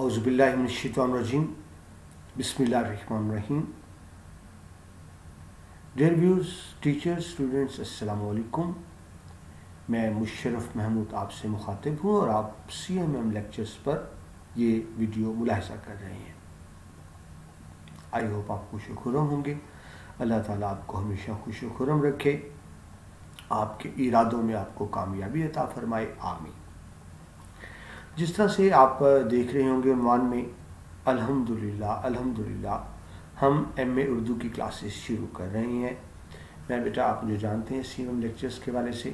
औज़ुबिल्लाहि मिनश्शैतानिर्रजीम बिस्मिल्लाहिर्रहमानिर्रहीम। Dear viewers, teachers, students, अस्सलाम वालेकुम। मैं मुशर्रफ महमूद आपसे मुखातिब हूँ और आप CMM लेक्चर्स पर ये वीडियो मुलाहिज़ा कर रहे हैं। आई होप आप खुश खुरम होंगे। अल्लाह ताला आपको हमेशा खुश खुरम रखे, आपके इरादों में आपको कामयाबी अता फरमाए, आमीन। जिस तरह से आप देख रहे होंगे उन्वान में, अल्हम्दुलिल्लाह हम MA उर्दू की क्लासेस शुरू कर रहे हैं। मैं बेटा आप जो जानते हैं CMM लेक्चर्स के वाले से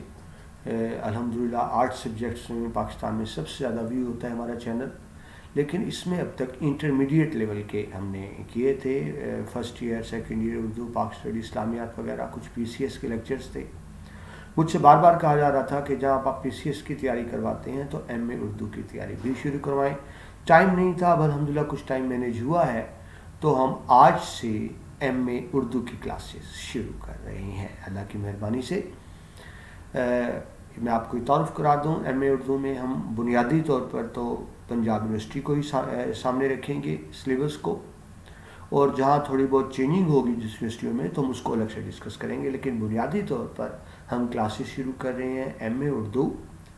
अल्हम्दुलिल्लाह 8 सब्जेक्ट्स में पाकिस्तान में सबसे ज़्यादा व्यू होता है हमारा चैनल, लेकिन इसमें अब तक इंटरमीडिएट लेवल के हमने किए थे। First year, second year Urdu, पाक स्टडी, इस्लामियात वगैरह, कुछ PCS के लेक्चर्स थे। मुझसे बार बार कहा जा रहा था कि जब आप PCS की तैयारी करवाते हैं तो MA उर्दू की तैयारी भी शुरू करवाएं। टाइम नहीं था, अब अल्हम्दुलिल्लाह कुछ टाइम मैनेज हुआ है, तो हम आज से MA उर्दू की क्लासेस शुरू कर रहे हैं अल्लाह की मेहरबानी से। मैं आपको तारुफ करा दूं, MA उर्दू में हम बुनियादी तौर पर तो पंजाब यूनिवर्सिटी को ही सामने रखेंगे सिलेबस को, और जहाँ थोड़ी बहुत चेंजिंग होगी जिस यूनिवर्सिटियों में तो हम उसको अलग से डिस्कस करेंगे, लेकिन बुनियादी तौर पर हम क्लासेस शुरू कर रहे हैं MA उर्दू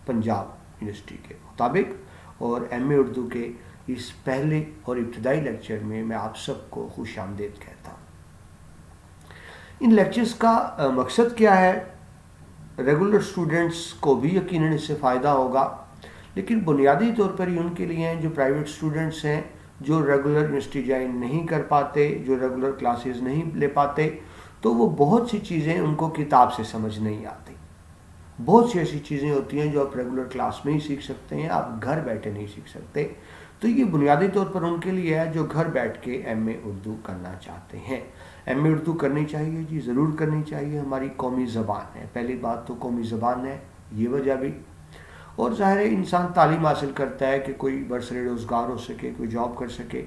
पंजाब यूनिवर्सिटी के मुताबिक। और MA उर्दू के इस पहले और इब्तदाई लेक्चर में मैं आप सबको खुश आमदीद कहता हूँ। इन लेक्चर्स का मकसद क्या है? रेगुलर स्टूडेंट्स को भी यकीनन इससे फ़ायदा होगा, लेकिन बुनियादी तौर पर ये उनके लिए हैं जो प्राइवेट स्टूडेंट्स हैं, जो रेगुलर यूनिवर्सिटी ज्वाइन नहीं कर पाते, जो रेगुलर क्लासेस नहीं ले पाते, तो वो बहुत सी चीज़ें उनको किताब से समझ नहीं आती। बहुत सी ऐसी चीज़ें होती हैं जो आप रेगुलर क्लास में ही सीख सकते हैं, आप घर बैठे नहीं सीख सकते। तो ये बुनियादी तौर पर उनके लिए है जो घर बैठ के MA उर्दू करना चाहते हैं। MA उर्दू करनी चाहिए जी, ज़रूर करनी चाहिए। हमारी कौमी ज़बान है, पहली बात तो कौमी ज़बान है, ये वजह भी। और ज़ाहिर है इंसान तालीम हासिल करता है कि कोई बरसरे रोज़गार हो सके, कोई जॉब कर सके,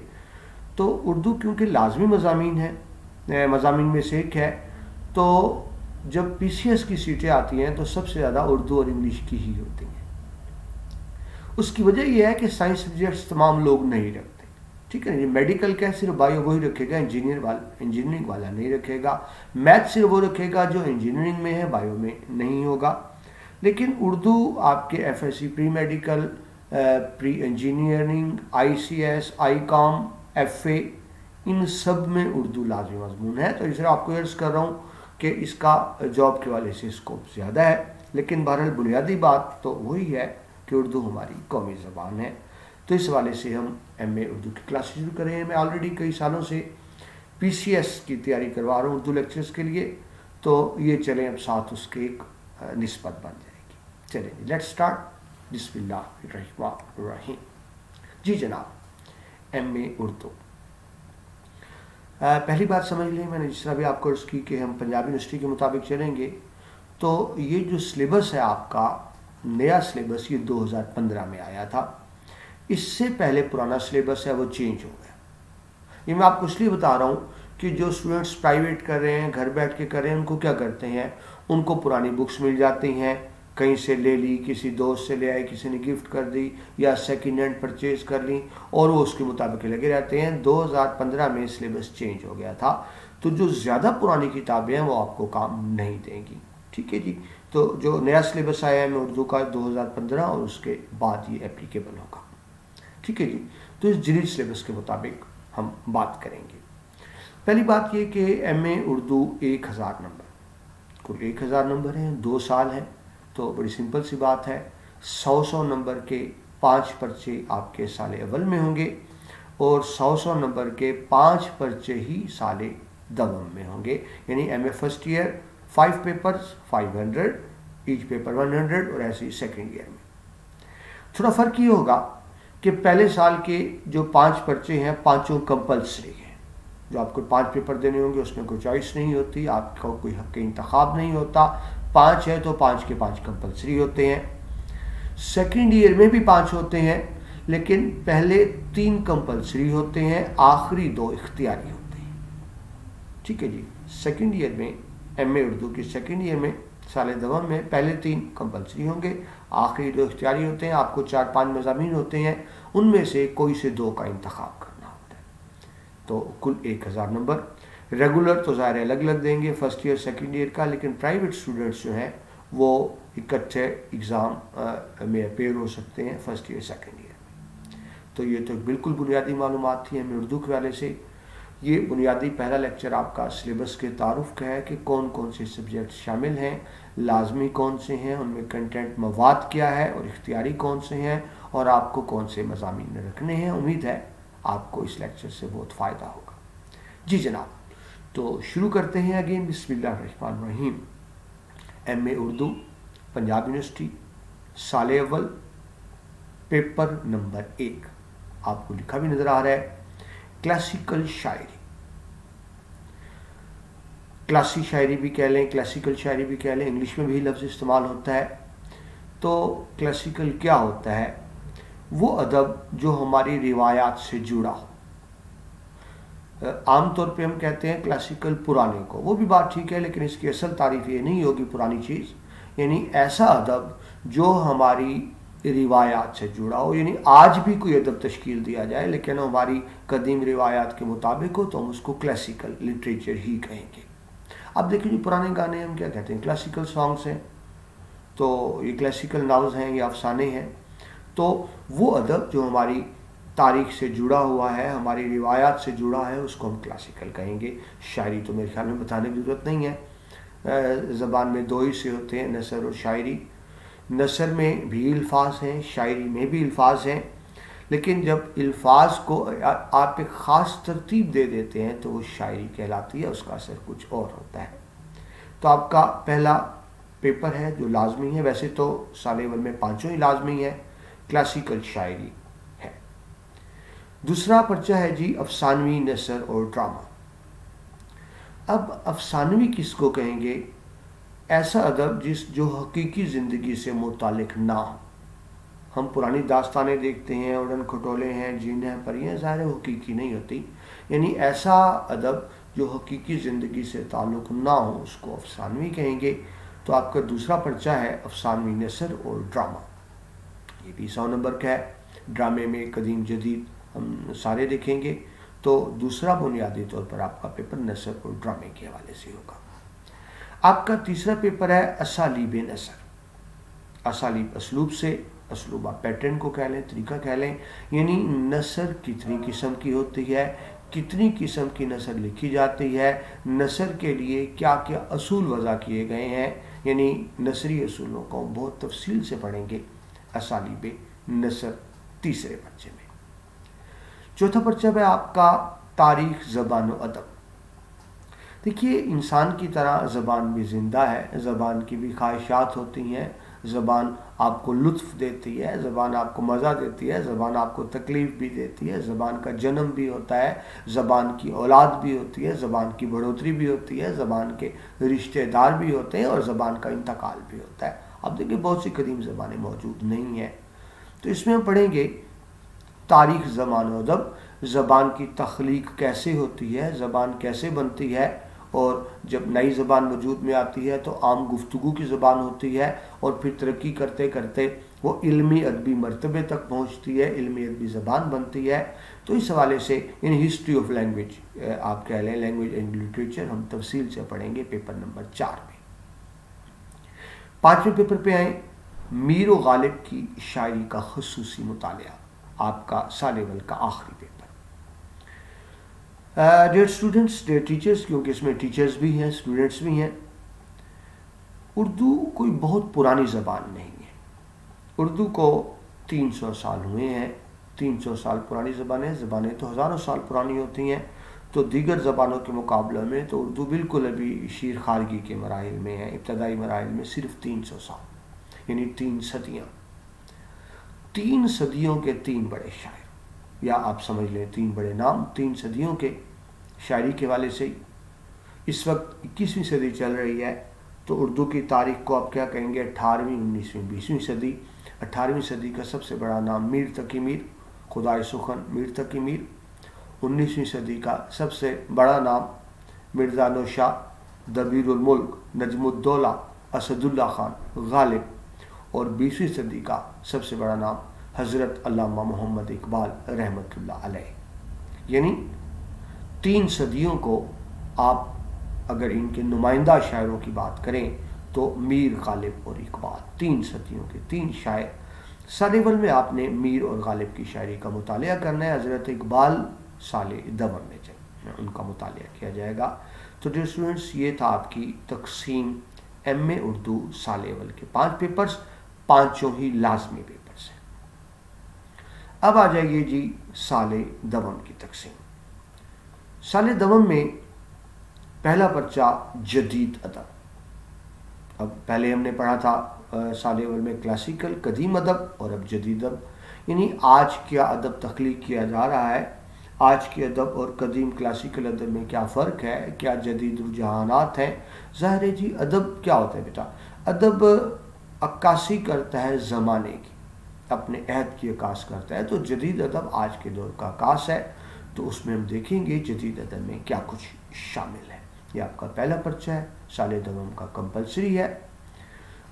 तो उर्दू क्योंकि लाजमी मज़ामीन है, मज़ामीन में से एक है, तो जब PCS की सीटें आती हैं तो सबसे ज़्यादा उर्दू और इंग्लिश की ही होती हैं। उसकी वजह यह है कि साइंस सब्जेक्ट्स तमाम लोग नहीं रखते, ठीक है ना। मेडिकल का सिर्फ बायो वही रखेगा, इंजीनियरिंग वाला नहीं रखेगा। मैथ सिर्फ वो रखेगा जो इंजीनियरिंग में है, बायो में नहीं होगा। लेकिन उर्दू आपके FSC, pre medical, pre engineering, ICS, ICOM, FA, इन सब में उर्दू लाज़मी मज़मून है। तो इसलिए आपको अर्ज़ कर रहा हूँ कि इसका जॉब के वाले से स्कोप ज़्यादा है, लेकिन बहरहाल बुनियादी बात तो वही है कि उर्दू हमारी कौमी ज़बान है। तो इस वाले से हम MA उर्दू की क्लास शुरू कर रहे हैं। मैं ऑलरेडी कई सालों से PCS की तैयारी करवा रहा हूँ उर्दू लेक्चर्स के लिए, तो ये चलें अब साथ उसके एक निस्बत बन जाएगी। चलें लेट्स स्टार्ट। बिस्मिल्लाहिर्रहमानिर्रहीम। जी जनाब, MA उर्दू। पहली बात समझ लें, मैंने जिस तरह भी आपको अर्ज़ की कि हम पंजाब यूनिवर्सिटी के मुताबिक चलेंगे, तो ये जो सिलेबस है आपका नया सिलेबस, ये 2015 में आया था। इससे पहले पुराना सिलेबस है वो चेंज हो गया। ये मैं आपको इसलिए बता रहा हूँ कि जो स्टूडेंट्स प्राइवेट कर रहे हैं, घर बैठ के कर रहे हैं, उनको क्या करते हैं, उनको पुरानी बुक्स मिल जाती हैं, कहीं से ले ली, किसी दोस्त से ले आए, किसी ने गिफ्ट कर दी, या सेकेंड हैंड परचेज़ कर ली, और वो उसके मुताबिक लगे रहते हैं। 2015 में सिलेबस चेंज हो गया था, तो जो ज़्यादा पुरानी किताबें हैं वो आपको काम नहीं देंगी, ठीक है जी। तो जो नया सिलेबस आया है मैं उर्दू का 2015, और उसके बाद ये एप्लीकेबल होगा, ठीक है जी। तो इस जदीद सिलेबस के मुताबिक हम बात करेंगे। पहली बात ये कि MA उर्दू 1000 नंबर, कुल 1000 नंबर हैं, 2 साल हैं, तो बड़ी सिंपल सी बात है। 100 नंबर के 5 पर्चे आपके साले अव्वल में होंगे, और 100 नंबर के 5 पर्चे ही साले दवम में होंगे। यानी MA first year 5 papers 500, each paper 100, और ऐसे ही सेकेंड ईयर में। थोड़ा फ़र्क ये होगा कि पहले साल के जो 5 पर्चे हैं, पाँचों कंपल्सरी हैं। जो आपको 5 पेपर देने होंगे उसमें कोई चॉइस नहीं होती, आपका कोई हक़ इंतखाब नहीं होता। 5 है तो 5 के 5 कंपल्सरी होते हैं। सेकेंड ईयर में भी 5 होते हैं, लेकिन पहले 3 कंपल्सरी होते हैं, आखिरी 2 इख्तियारी होते हैं, ठीक है जी। सेकेंड ईयर में MA उर्दू के सेकेंड ईयर में साले दवम में पहले 3 कंपल्सरी होंगे, आखिरी 2 इख्तियारी होते हैं, आपको 4-5 मज़ामीन होते हैं, उनमें से कोई से 2 का इंतखाब करना होता है। तो कुल 1000 नंबर। रेगुलर तो ज़ाहिर अलग अलग देंगे, फर्स्ट ईयर सेकेंड ईयर का, लेकिन प्राइवेट स्टूडेंट्स जो हैं वो इकट्ठे एग्ज़ाम में अपेयर हो सकते हैं फर्स्ट ईयर सेकेंड ईयर में। तो ये तो बिल्कुल बुनियादी मालूमात थी हमें उर्दू के वाले से। ये बुनियादी पहला लेक्चर आपका सिलेबस के तारुफ का है कि कौन कौन से सब्जेक्ट शामिल हैं, लाजमी कौन से हैं, उनमें कंटेंट मवाद क्या है और इख्तियारी कौन से हैं, और आपको कौन से मज़ामीन रखने हैं। उम्मीद है आपको इस लेक्चर से बहुत फ़ायदा होगा। जी जनाब, तो शुरू करते हैं अगेन। बिस्मिल्लाहिर्रहमानिर्रहीम। MA उर्दू, पंजाब यूनिवर्सिटी, साल अव्वल, पेपर नंबर 1। आपको लिखा भी नज़र आ रहा है, क्लासिकल शायरी। क्लासी शायरी भी कह लें, क्लासिकल शायरी भी कह लें, इंग्लिश में भी लफ्ज़ इस्तेमाल होता है। तो क्लासिकल क्या होता है? वो अदब जो हमारी रिवायात से जुड़ा हो। आमतौर पे हम कहते हैं क्लासिकल पुराने को, वो भी बात ठीक है, लेकिन इसकी असल तारीफ ये नहीं होगी पुरानी चीज़, यानी ऐसा अदब जो हमारी रिवायात से जुड़ा हो। यानी आज भी कोई अदब तश्कील दिया जाए लेकिन हमारी कदीम रिवायात के मुताबिक हो तो हम उसको क्लासिकल लिटरेचर ही कहेंगे। अब देखिए, जो पुराने गाने हम क्या कहते हैं, क्लासिकल सॉन्ग्स हैं, तो ये क्लासिकल नावल्स हैं, ये अफसाने हैं। तो वो अदब जो हमारी तारीख से जुड़ा हुआ है, हमारी रिवायात से जुड़ा है, उसको हम क्लासिकल कहेंगे। शायरी तो मेरे ख्याल में बताने की ज़रूरत नहीं है। ज़बान में 2 हिस्से होते हैं, नसर और शायरी। नसर में भी अल्फाज हैं, शायरी में भी अल्फाज हैं, लेकिन जब अल्फाज को आप एक ख़ास तरतीब दे देते हैं तो वो शायरी कहलाती है, उसका असर कुछ और होता है। तो आपका पहला पेपर है जो लाजमी है, वैसे तो साल अव्वल में 5 ही लाजमी है, क्लासिकल शायरी है। दूसरा पर्चा है जी अफसानवी, नसर और ड्रामा। अब अफसानवी किसको कहेंगे? ऐसा अदब जो हकीकी ज़िंदगी से मुतालिक ना हो। हम पुरानी दास्तानें देखते हैं, उड़न खटोले हैं, जीने हैं, परियां, ज़ाहिर हकीकी नहीं होती। यानी ऐसा अदब जो हकीकी ज़िंदगी से ताल्लुक़ ना हो उसको अफसानवी कहेंगे। तो आपका दूसरा पर्चा है अफसानवी, नसर और ड्रामा। ये भी 100 नंबर का है। ड्रामे में कदीम जदीद हम सारे देखेंगे। तो दूसरा बुनियादी तौर पर आपका पेपर नसर और ड्रामे के हवाले से होगा। आपका तीसरा पेपर है असालीब नसर। असालीब असलूब से, असलूब आप पैटर्न को कह लें, तरीका कह लें, यानी नसर कितनी किस्म की होती है, कितनी किस्म की नसर लिखी जाती है, नसर के लिए क्या क्या असूल वज़ा किए गए हैं, यानी नसरी असूलों को बहुत तफसील से पढ़ेंगे। असालीब नसर तीसरे पर्चे में। चौथा पर्चा है आपका तारीख, ज़बान व अदब। देखिए, इंसान की तरह ज़बान भी ज़िंदा है, ज़बान की भी ख्वाहिशात होती हैं, ज़बान आपको लुत्फ़ देती है, ज़बान आपको मज़ा देती है, ज़बान आपको तकलीफ़ भी देती है, ज़बान का जन्म भी होता है, ज़बान की औलाद भी होती है, ज़बान की बढ़ोतरी भी होती है, ज़बान के रिश्तेदार भी होते हैं और ज़बान का इंतकाल भी होता है। अब देखिए, बहुत सी कदीम ज़बानें मौजूद नहीं हैं, तो इसमें हम पढ़ेंगे तारीख़, ज़बान और अदब। ज़बान की तख्लीक कैसे होती है, ज़बान कैसे बनती है, और जब नई ज़बान वजूद में आती है तो आम गुफ्तगू की ज़बान होती है, और फिर तरक्की करते करते वो इल्मी अदबी मरतबे तक पहुँचती है, इल्मी अदबी ज़बान बनती है। तो इस हवाले से इन हिस्ट्री ऑफ लैंग्वेज आप कह लें, लैंग्वेज एंड लिटरेचर, हम तफसील से पढ़ेंगे पेपर नंबर 4 में। 5वें पेपर पे आए, मीर व गालिब की शायरी का खुसूसी मुतालिया। आपका साल अव्वल का आखिरी paper. Dear students, dear teachers, क्योंकि इसमें टीचर्स भी हैं, स्टूडेंट्स भी हैं, उर्दू कोई बहुत पुरानी ज़बान नहीं है। उर्दू को 300 साल हुए हैं। 300 साल पुरानी ज़बानें, ज़बानें तो हज़ारों साल पुरानी होती हैं, तो दीगर ज़बानों के मुकाबले में तो उर्दू बिल्कुल अभी शीर खारगी के मराहिल में है। इब्तदाई मराहिल में सिर्फ 300 साल, यानी 3 सदियाँ। 3 सदियों के 3 बड़े शायर, या आप समझ लें 3 बड़े नाम। 3 सदियों के शायरी के वाले से इस वक्त 21वीं सदी चल रही है, तो उर्दू की तारीख को आप क्या कहेंगे? 18वीं, 19वीं, 20वीं सदी। 18वीं सदी का सबसे बड़ा नाम मीर तकी मीर, खुदाई सुखन मीर तकी मीर। 19वीं सदी का सबसे बड़ा नाम मिर्ज़ा नौशाद, दबीरुल मुल्क, नजमुद्दौला, असदुल्ला खान, गालिब। और 20वीं सदी का सबसे बड़ा नाम हज़रत अल्लामा मोहम्मद इकबाल रहमतुल्लाह अलैह। यानी 3 सदियों को आप अगर इनके नुमाइंदा शायरों की बात करें तो मीर गालिब और इकबाल 3 सदियों के 3 शायर। साल अव्वल में आपने मीर और गालिब की शायरी का मुतालिया करना है। हज़रत इकबाल साल दवम में उनका मुतालिया किया जाएगा। तो डियर स्टूडेंट्स, ये था आपकी तकसीम MA उर्दू साल अव्वल के 5 पेपर्स, पांचों ही लाजमी पेपर्स हैं। अब आ जाइए जी साल दवम की तकसीम। साल दवम में पहला पर्चा जदीद अदब। अब पहले हमने पढ़ा था साल अव्वल में क्लासिकल कदीम अदब और अब जदीद अदब, यानी आज क्या अदब तख्लीक किया जा रहा है, आज के अदब और कदीम क्लासिकल अदब में क्या फ़र्क है, क्या जदीद रुझानात हैं। ज़ाहिर है जी, अदब क्या होता है बेटा? अदब अक्कासी करता है ज़माने की, अपने अहद की अक्कास करता है। तो जदीद अदब आज के दौर का अक्कास है, तो उसमें हम देखेंगे जदीद अदब में क्या कुछ शामिल है। ये आपका पहला पर्चा है, साल दवम का कंपलसरी है।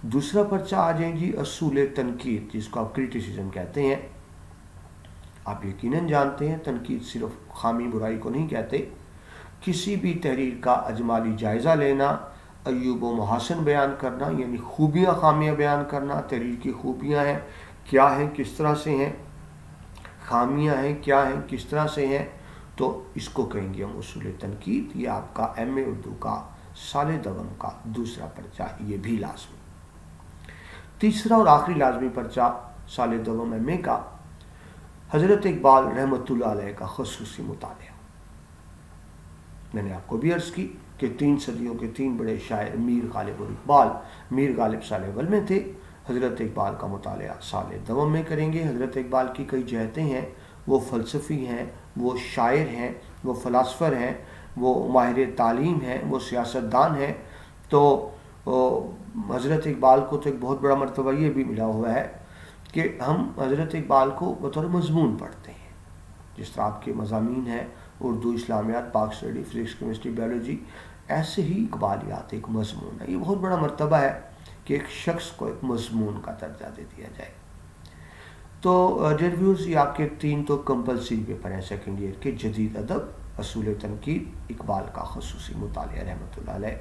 दूसरा पर्चा आ जाएंगी असूल तनकीद, जिसको आप क्रिटिसिज्म कहते हैं। आप यकीनन जानते हैं तनकीद सिर्फ खामी बुराई को नहीं कहते। किसी भी तहरीर का अजमाली जायज़ा लेना, अयूब व महासन बयान करना, यानी खूबियाँ खामियाँ बयान करना, तहरीर की खूबियाँ हैं क्या हैं, किस तरह से हैं, खामियाँ हैं क्या हैं, किस तरह से हैं, तो इसको कहेंगे हम उसूल तनकीद। ये आपका MA उर्दू का साल दवम का दूसरा पर्चा, ये भी लाजमी। तीसरा और आखिरी लाजमी पर्चा साल दवम MA का हज़रत इकबाल रहमतुल्लाह अलैह का ख़ुसूसी मुतालिया। मैंने आपको भी अर्ज़ की कि 3 सदियों के 3 बड़े शायर मीर गालिब और इकबाल। मीर गालिब साल अव्वल में थे, हज़रत इकबाल का मुतालिया साल दवम में करेंगे। हज़रत इकबाल की कई जहतें हैं, वो फ़लसफ़ी हैं, वो शायर हैं, वो फ़िलासफ़र हैं, वो माहिर तालीम हैं, वो सियासतदान हैं। तो हज़रत इकबाल को तो एक बहुत बड़ा मर्तबा ये भी मिला हुआ है कि हम हज़रत इकबाल को बतौर मज़मून पढ़ते हैं। जिस तरह आपके मज़ामीन हैं उर्दू, इस्लामियात, पाक स्टडी, फिज़िक्स, केमिस्ट्री, बायोलॉजी, ऐसे ही इकबालियात एक मज़मून है। ये बहुत बड़ा मर्तबा है कि एक शख्स को एक मज़मून का दर्जा दे दिया जाए। तो डियर व्यूअर्स, ये आपके 3 तो कंपलसरी पेपर हैं सेकेंड ईयर के, जदीद अदब, असूल तनकीद, इकबाल का ख़ुसूसी मुतालिया रहमतुल्लाह अलैह।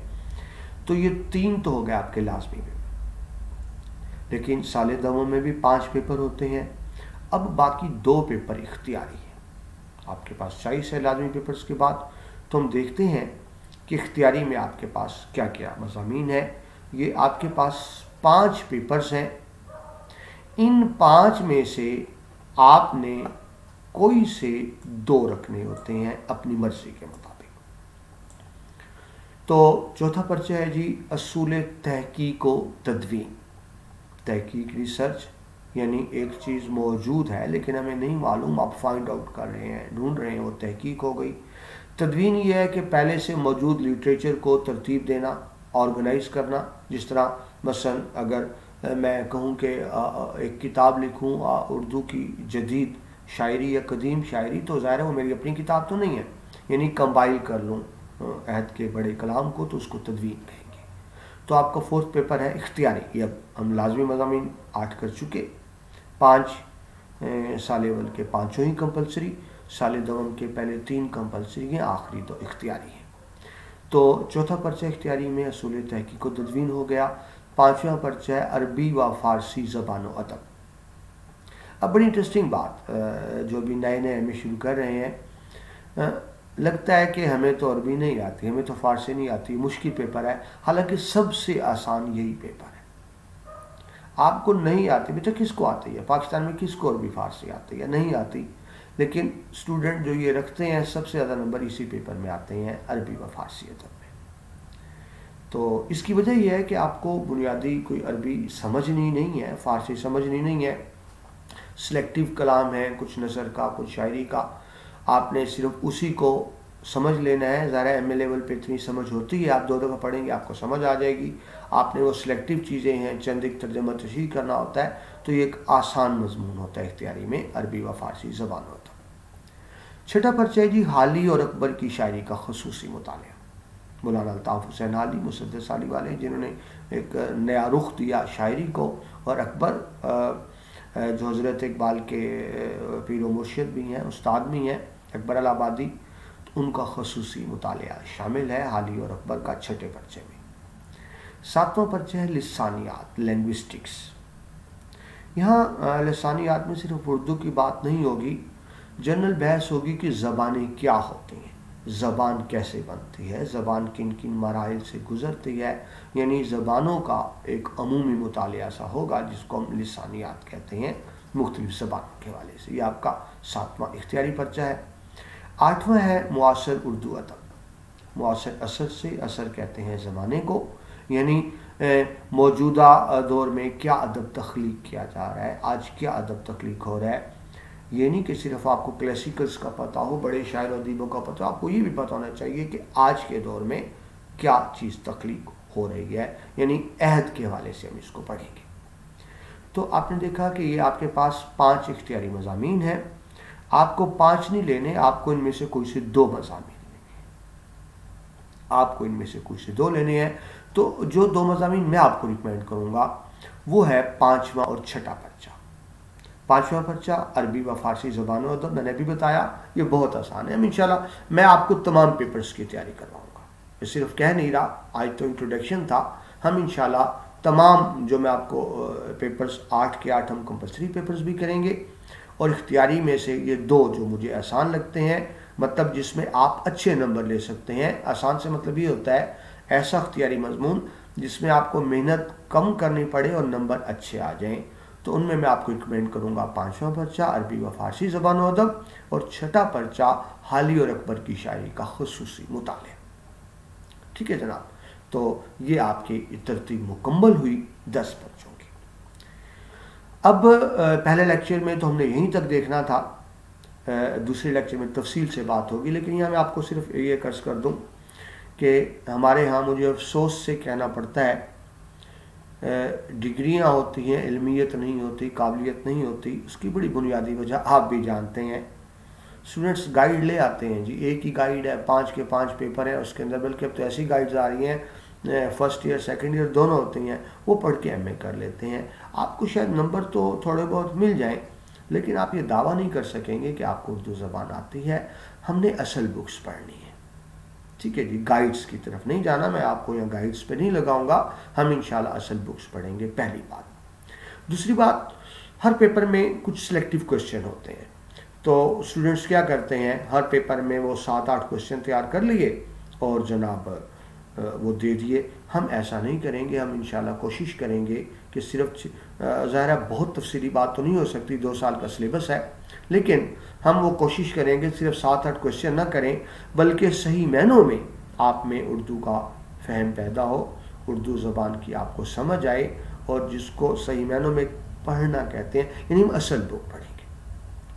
तो ये 3 तो हो गए आपके लाजमी पेपर। लेकिन साल दवम में भी 5 पेपर होते हैं। अब बाकी 2 पेपर इख्तियारी हैं। आपके पास चॉइस है लाजमी पेपर्स के बाद, तो हम देखते हैं कि इख्तियारी में आपके पास क्या क्या मज़ामीन है। ये आपके पास 5 पेपर्स हैं। इन 5 में से आपने कोई से 2 रखने होते हैं अपनी मर्जी के मुताबिक। तो चौथा पर्चा है जी असूल तहकीक व तदवीन। तहकीक रिसर्च, यानी एक चीज़ मौजूद है लेकिन हमें नहीं मालूम, आप फाइंड आउट कर रहे हैं, ढूंढ रहे हैं, वो तहकीक हो गई। तदवीन ये है कि पहले से मौजूद लिटरेचर को तरतीब देना, ऑर्गेनाइज करना। जिस तरह मसलन अगर मैं कहूँ कि एक किताब लिखूँ उर्दू की जदीद शायरी या कदीम शायरी, तो ज़ाहिर है वो मेरी अपनी किताब तो नहीं है, यानी कंपाइल कर लूँ अहद के बड़े कलाम को, तो उसको तदवीन कहेंगे। तो आपका 4th पेपर है इख्तियारी। ये अब हम लाजमी मज़ामीन 8 कर चुके, 5 साल अव्वल के 5 ही कंपलसरी, साल दवम के पहले 3 कंपलसरी हैं, आखिरी 2 इख्तियारी हैं। तो चौथा पर्चा इख्तियारी में असूल तहकीक व तदवीन हो गया। 5वां पर्चा है अरबी व फ़ारसी ज़बान व अदब। अब बड़ी इंटरेस्टिंग बात, जो भी नए नए MA शुरू कर रहे हैं, लगता है कि हमें तो अरबी नहीं आती, हमें तो फ़ारसी नहीं आती, मुश्किल पेपर है। हालांकि सबसे आसान यही पेपर है। आपको नहीं आती, बेटा किसको आती है? पाकिस्तान में किसको अरबी फ़ारसी आती है? नहीं आती। लेकिन स्टूडेंट जो ये रखते हैं सबसे ज़्यादा नंबर इसी पेपर में आते हैं, अरबी व फ़ारसी अदब में। तो इसकी वजह यह है कि आपको बुनियादी कोई अरबी समझनी नहीं है, फ़ारसी समझनी नहीं है। सिलेक्टिव कलाम है, कुछ नज़र का, कुछ शायरी का, आपने सिर्फ उसी को समझ लेना है। ज़रा MA लेवल पे इतनी समझ होती है, आप 2 दफ़ा पढ़ेंगे आपको समझ आ जाएगी। आपने वो सिलेक्टिव चीज़ें हैं, चंद एक तर्जमा तशरीह करना होता है, तो ये एक आसान मजमून होता है इख्तियारी में, अरबी व फ़ारसी ज़बान होता है। छठा पर्चा है जी हाली और अकबर की शायरी का ख़ुसूसी मुतालिया। मौलाना अल्ताफ़ हुसैन अली मुसद्दस अली वाले, जिन्होंने एक नया रुख दिया शायरी को, और अकबर जो हज़रत इकबाल के पीर व मुर्शिद भी हैं, उस्ताद भी हैं, अकबर अलाहाबादी, तो उनका ख़ुसूसी मुतालिया शामिल है हाली और अकबर का छठे पर्चे में। 7वां पर्चा है लिसानियात, लैंग्विस्टिक्स। यहाँ लिसानियात में सिर्फ उर्दू की बात नहीं होगी, जनरल बहस होगी कि ज़बानें क्या होती हैं, ज़बान कैसे बनती है, ज़बान किन किन मराइल से गुज़रती है, यानी ज़बानों का एक अमूमी मुतालिया सा होगा जिसको हम लिसानियात कहते हैं, मुख्तलिफ ज़बानों के हवाले से। ये आपका 7वां इख्तियारी पर्चा है। 8वां है मुआसर उर्दू अदब। मुआसर असर से, असर कहते हैं ज़माने को, यानी मौजूदा दौर में क्या अदब तख्लीक किया जा रहा है, आज क्या अदब तख्लीक हो रहा है। ये नहीं कि सिर्फ आपको क्लासिकल्स का पता हो, बड़े शायर अदीबों का पता हो, आपको ये भी पता होना चाहिए कि आज के दौर में क्या चीज़ तख्लीक हो रही है, यानी अहद के हवाले से हम इसको पढ़ेंगे। तो आपने देखा कि ये आपके पास 5 इख्तियारी मज़ामीन हैं। आपको 5 नहीं लेने, आपको इनमें से कोई से 2 मज़ामीन लेने हैं, आपको इनमें से कोई से 2 लेने हैं। तो जो 2 मज़ामीन मैं आपको रिकमेंड करूँगा वो है 5वां और 6ठा पर्चा। 5वां पर्चा अरबी व फ़ारसी ज़बान व अदब, मैंने भी बताया ये बहुत आसान है। हम इंशाल्लाह मैं आपको तमाम पेपर्स की तैयारी करवाऊँगा, मैं सिर्फ कह नहीं रहा, आज तो इंट्रोडक्शन था। हम इंशाल्लाह तमाम जो मैं आपको पेपर्स 8 के 8 हम कंपल्सरी पेपर्स भी करेंगे, और इख्तियारी में से ये 2 जो मुझे आसान लगते हैं, मतलब जिसमें आप अच्छे नंबर ले सकते हैं। आसान से मतलब ये होता है ऐसा इख्तियारी मजमून जिसमें आपको मेहनत कम करनी पड़े और नंबर अच्छे आ जाएं, तो उनमें मैं आपको रिकमेंड करूँगा 5वां पर्चा अरबी व फ़ारसी ज़बान व अदब, और 6ठा पर्चा हाली और अकबर की शायरी का खुसूसी मुतालिया। ठीक है जनाब, तो ये आपकी तरतीब मुकम्मल हुई 10 पर्चों की। अब पहले लेक्चर में तो हमने यहीं तक देखना था, दूसरे लेक्चर में तफसील से बात होगी, लेकिन यहाँ मैं आपको सिर्फ ये कर्ज कर दूँ कि हमारे यहाँ मुझे अफसोस से कहना पड़ता है, डिग्रियां होती हैं, इल्मियत नहीं होती, काबिलियत नहीं होती। उसकी बड़ी बुनियादी वजह आप भी जानते हैं। स्टूडेंट्स गाइड ले आते हैं जी, एक ही गाइड है, 5 के 5 पेपर है उसके अंदर, बल्कि अब तो ऐसी गाइड्स आ रही हैं फर्स्ट ईयर सेकंड ईयर दोनों होती हैं, वो पढ़ के एमए कर लेते हैं। आपको शायद नंबर तो थोड़े बहुत मिल जाएं, लेकिन आप ये दावा नहीं कर सकेंगे कि आपको उर्दू ज़बान आती है। हमने असल बुक्स पढ़नी है, ठीक है जी, गाइड्स की तरफ नहीं जाना, मैं आपको यहाँ गाइड्स पे नहीं लगाऊंगा, हम इंशाल्लाह असल बुक्स पढ़ेंगे, पहली बात। दूसरी बात, हर पेपर में कुछ सिलेक्टिव क्वेश्चन होते हैं, तो स्टूडेंट्स क्या करते हैं, हर पेपर में वो 7-8 क्वेश्चन तैयार कर लिए और जनाब वो दे दिए। हम ऐसा नहीं करेंगे, हम इंशाल्लाह कोशिश करेंगे कि सिर्फ ज़ाहिर है बहुत तफसीली बात तो नहीं हो सकती, 2 साल का सिलेबस है, लेकिन हम वो कोशिश करेंगे सिर्फ 7-8 क्वेश्चन ना करें, बल्कि सही मायनों में आप में उर्दू का फ़हम पैदा हो, उर्दू ज़बान की आपको समझ आए, और जिसको सही मायनों में पढ़ना कहते हैं, यानी हम असल बुक पढ़ेंगे।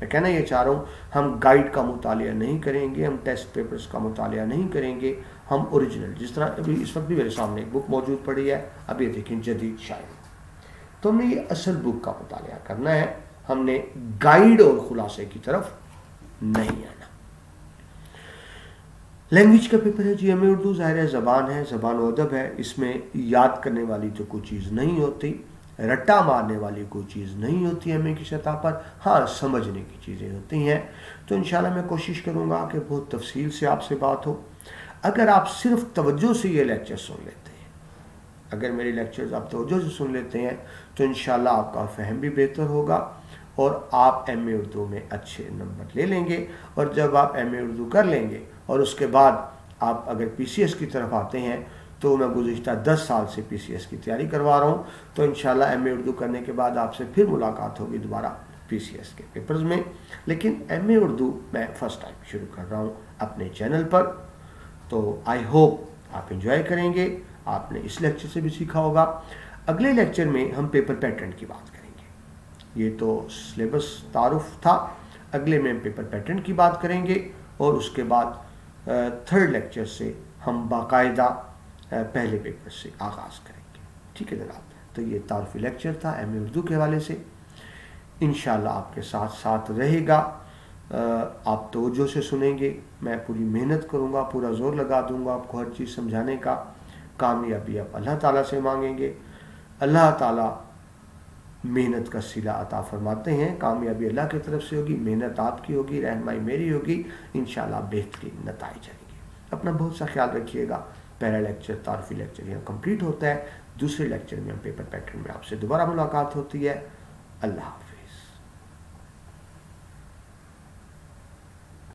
मैं कहना ये चाह रहा हूँ, हम गाइड का मुतालिया नहीं करेंगे, हम टेस्ट पेपर्स का मुतालिया नहीं करेंगे, हम ओरिजिनल, जिस तरह अभी इस वक्त भी मेरे सामने एक बुक मौजूद पड़ी है, अब ये देखें जदीद शायरी, तो हमने ये असल बुक का मुतालिया करना है, हमने गाइड और खुलासे की तरफ नहीं आना। लैंग्वेज का पेपर है जी, एमए उर्दू, ज़ाहिर है ज़बान है, ज़बान व अदब है, इसमें याद करने वाली तो कोई चीज़ नहीं होती, रट्टा मारने वाली कोई चीज़ नहीं होती एमए की सतह पर, हाँ समझने की चीज़ें होती हैं। तो इंशाल्लाह मैं कोशिश करूँगा कि बहुत तफसील से आपसे बात हो। अगर आप सिर्फ तवज्जो से ये लेक्चर सुन लेते हैं, अगर मेरे लेक्चर्स आप तवज्जो से सुन लेते हैं, तो इंशाल्लाह आपका फ़हम भी बेहतर होगा और आप एमए उर्दू में अच्छे नंबर ले लेंगे। और जब आप एमए उर्दू कर लेंगे और उसके बाद आप अगर पीसीएस की तरफ आते हैं, तो मैं गुज़िश्ता 10 साल से पीसीएस की तैयारी करवा रहा हूँ, तो इंशाल्लाह एमए उर्दू करने के बाद आपसे फिर मुलाकात होगी दोबारा पीसीएस के पेपर्स में। लेकिन एमए उर्दू मैं फ़र्स्ट टाइम शुरू कर रहा हूँ अपने चैनल पर, तो आई होप आप इंजॉय करेंगे। आपने इस लेक्चर से भी सीखा होगा। अगले लेक्चर में हम पेपर पैटर्न की बात करेंगे। ये तो सिलेबस तारुफ था, अगले में हम पेपर पैटर्न की बात करेंगे, और उसके बाद थर्ड लेक्चर से हम बाकायदा पहले पेपर से आगाज़ करेंगे। ठीक है जनाब, तो ये तारुफी लेक्चर था एमए उर्दू के हवाले से। इंशाल्लाह आपके साथ साथ रहेगा आप तवज्जो से सुनेंगे, मैं पूरी मेहनत करूँगा, पूरा ज़ोर लगा दूँगा आपको हर चीज़ समझाने का। कामयाबी आप अल्लाह ताला से मांगेंगे, अल्लाह ताला मेहनत का सिला अता फरमाते हैं। कामयाबी अल्लाह की तरफ से होगी, मेहनत आपकी होगी, रहनुमाई मेरी होगी, इंशाअल्लाह बेहतरीन नताइज आएंगे। अपना बहुत सा ख्याल रखिएगा। पहला लेक्चर तारफ़ी लेक्चर यहाँ कंप्लीट होता है। दूसरे लेक्चर में हम पेपर पैटर्न में आपसे दोबारा मुलाकात होती है। अल्लाह हाफ़िज़।